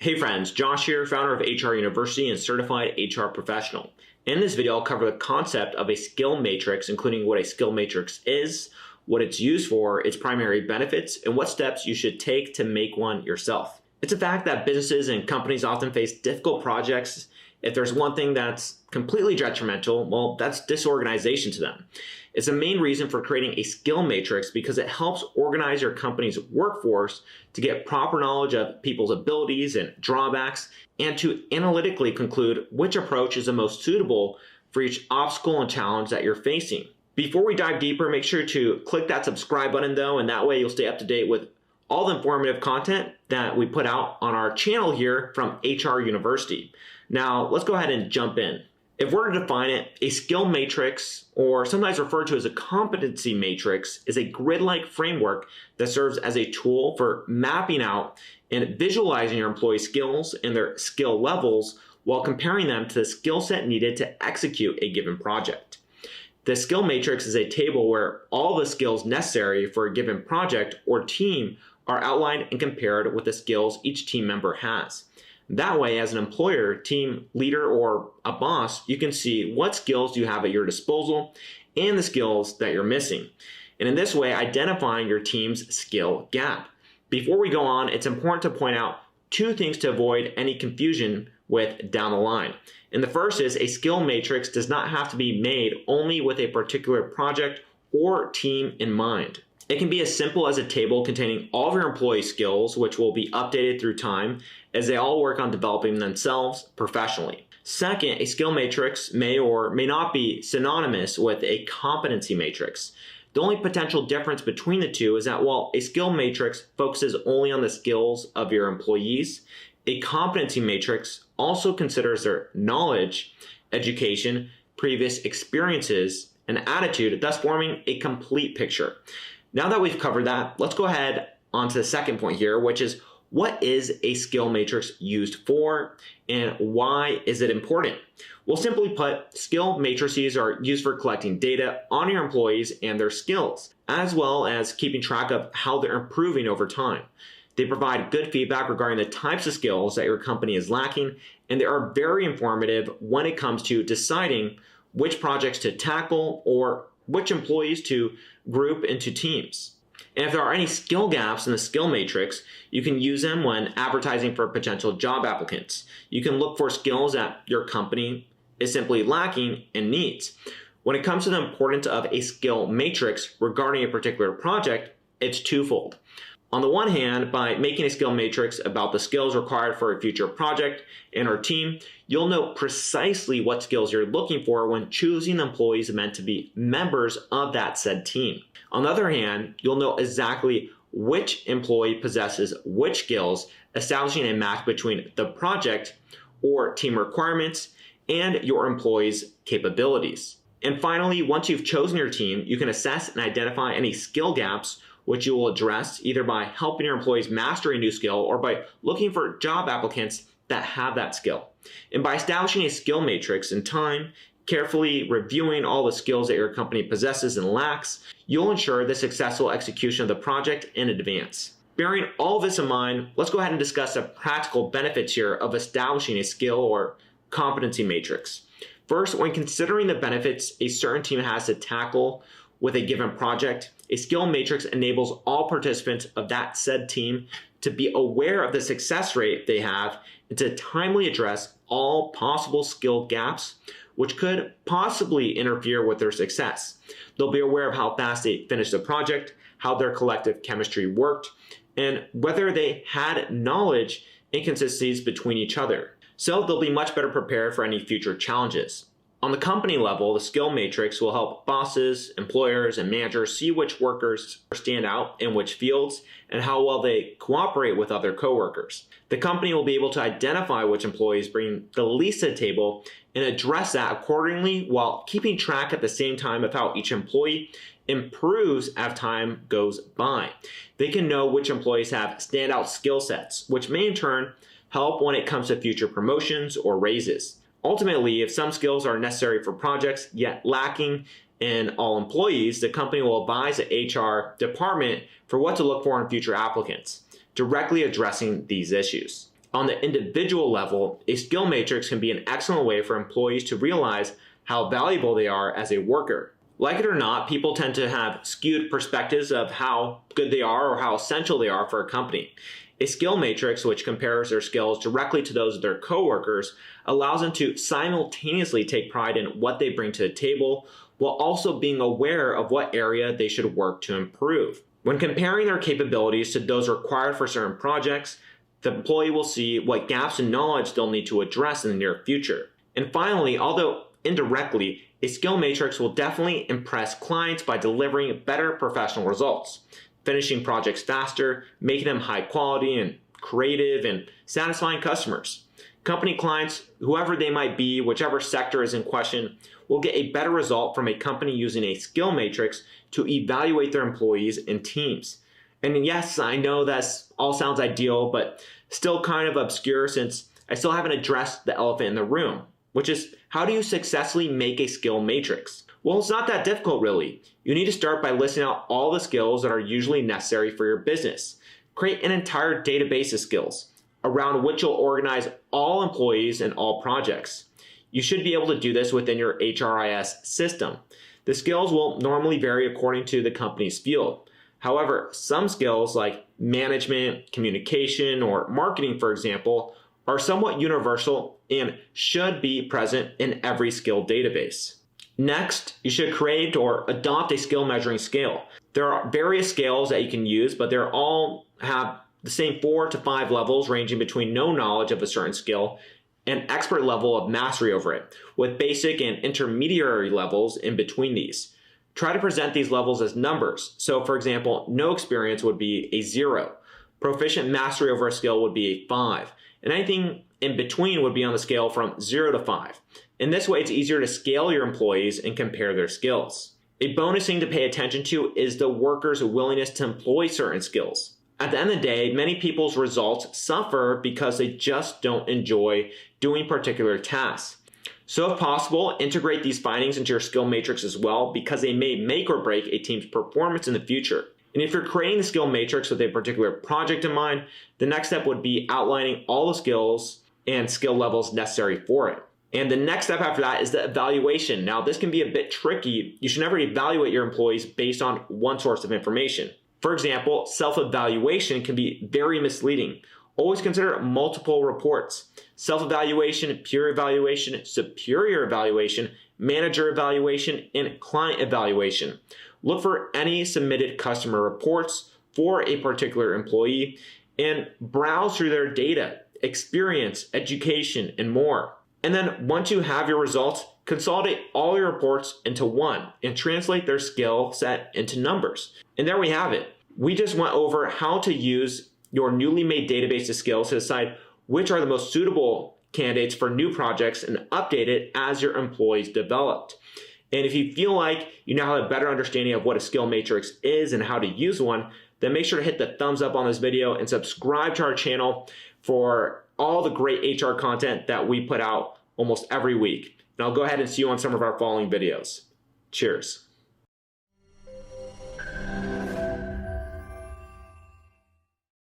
Hey friends, Josh here, founder of HR University and certified HR professional. In this video, I'll cover the concept of a skill matrix, including what a skill matrix is, what it's used for, its primary benefits, and what steps you should take to make one yourself. It's a fact that businesses and companies often face difficult projects. If there's one thing that's completely detrimental, well, that's disorganization to them. It's a main reason for creating a skill matrix because it helps organize your company's workforce to get proper knowledge of people's abilities and drawbacks and to analytically conclude which approach is the most suitable for each obstacle and challenge that you're facing. Before we dive deeper, make sure to click that subscribe button though, and that way you'll stay up to date with all the informative content that we put out on our channel here from HR University. Now, let's go ahead and jump in. If we're to define it, a skill matrix, or sometimes referred to as a competency matrix, is a grid-like framework that serves as a tool for mapping out and visualizing your employees' skills and their skill levels while comparing them to the skill set needed to execute a given project. The skill matrix is a table where all the skills necessary for a given project or team are outlined and compared with the skills each team member has. That way, as an employer, team leader, or a boss, you can see what skills you have at your disposal and the skills that you're missing. And in this way, identifying your team's skill gap. Before we go on, it's important to point out two things to avoid any confusion with down the line. And the first is a skill matrix does not have to be made only with a particular project or team in mind. It can be as simple as a table containing all of your employee skills, which will be updated through time as they all work on developing themselves professionally. Second, a skill matrix may or may not be synonymous with a competency matrix. The only potential difference between the two is that while a skill matrix focuses only on the skills of your employees, a competency matrix also considers their knowledge, education, previous experiences, and attitude, thus forming a complete picture. Now that we've covered that, let's go ahead on to the second point here, which is what is a skill matrix used for and why is it important? Well, simply put, skill matrices are used for collecting data on your employees and their skills, as well as keeping track of how they're improving over time. They provide good feedback regarding the types of skills that your company is lacking, and they are very informative when it comes to deciding which projects to tackle or which employees to group into teams. And if there are any skill gaps in the skill matrix, you can use them when advertising for potential job applicants. You can look for skills that your company is simply lacking and needs. When it comes to the importance of a skill matrix regarding a particular project, it's twofold. On the one hand, by making a skill matrix about the skills required for a future project and our team, you'll know precisely what skills you're looking for when choosing employees meant to be members of that said team. On the other hand, you'll know exactly which employee possesses which skills, establishing a match between the project or team requirements and your employees' capabilities. And finally, once you've chosen your team, you can assess and identify any skill gaps which you will address either by helping your employees master a new skill or by looking for job applicants that have that skill. And by establishing a skill matrix in time, carefully reviewing all the skills that your company possesses and lacks, you'll ensure the successful execution of the project in advance. Bearing all this in mind, let's go ahead and discuss the practical benefits here of establishing a skill or competency matrix. First, when considering the benefits a certain team has to tackle with a given project, a skill matrix enables all participants of that said team to be aware of the success rate they have and to timely address all possible skill gaps which could possibly interfere with their success. They'll be aware of how fast they finished the project, how their collective chemistry worked, and whether they had knowledge inconsistencies between each other. So they'll be much better prepared for any future challenges. On the company level, the skill matrix will help bosses, employers, and managers see which workers stand out in which fields and how well they cooperate with other coworkers. The company will be able to identify which employees bring the least to the table and address that accordingly while keeping track at the same time of how each employee improves as time goes by. They can know which employees have standout skill sets, which may in turn help when it comes to future promotions or raises. Ultimately, if some skills are necessary for projects yet lacking in all employees, the company will advise the HR department for what to look for in future applicants, directly addressing these issues. On the individual level, a skill matrix can be an excellent way for employees to realize how valuable they are as a worker. Like it or not, people tend to have skewed perspectives of how good they are or how essential they are for a company. A skill matrix, which compares their skills directly to those of their coworkers, allows them to simultaneously take pride in what they bring to the table while also being aware of what area they should work to improve. When comparing their capabilities to those required for certain projects, the employee will see what gaps in knowledge they'll need to address in the near future. And finally, although indirectly, a skill matrix will definitely impress clients by delivering better professional results, finishing projects faster, making them high quality and creative, and satisfying customers. Company clients, whoever they might be, whichever sector is in question, will get a better result from a company using a skill matrix to evaluate their employees and teams. And yes, I know that all sounds ideal, but still kind of obscure since I still haven't addressed the elephant in the room, which is how do you successfully make a skill matrix? Well, it's not that difficult really. You need to start by listing out all the skills that are usually necessary for your business. Create an entire database of skills around which you'll organize all employees and all projects. You should be able to do this within your HRIS system. The skills will normally vary according to the company's field. However, some skills like management, communication, or marketing, for example, are somewhat universal and should be present in every skill database. Next, you should create or adopt a skill measuring scale. There are various scales that you can use, but they all have the same 4 to 5 levels ranging between no knowledge of a certain skill and expert level of mastery over it, with basic and intermediary levels in between these. Try to present these levels as numbers. So for example, no experience would be a 0. Proficient mastery over a skill would be a 5. And anything in between would be on the scale from 0 to 5. In this way, it's easier to scale your employees and compare their skills. A bonus thing to pay attention to is the worker's willingness to employ certain skills. At the end of the day, many people's results suffer because they just don't enjoy doing particular tasks. So if possible, integrate these findings into your skill matrix as well because they may make or break a team's performance in the future. And if you're creating the skill matrix with a particular project in mind, the next step would be outlining all the skills and skill levels necessary for it. And the next step after that is the evaluation. Now, this can be a bit tricky. You should never evaluate your employees based on one source of information. For example, self-evaluation can be very misleading. Always consider multiple reports. Self-evaluation, peer evaluation, superior evaluation, manager evaluation, and client evaluation. Look for any submitted customer reports for a particular employee and browse through their data, experience, education, and more. And then once you have your results, consolidate all your reports into one and translate their skill set into numbers. And there we have it. We just went over how to use your newly made database of skills to decide which are the most suitable candidates for new projects and update it as your employees developed. And if you feel like you now have a better understanding of what a skill matrix is and how to use one, then make sure to hit the thumbs up on this video and subscribe to our channel for all the great HR content that we put out almost every week. And I'll go ahead and see you on some of our following videos. Cheers.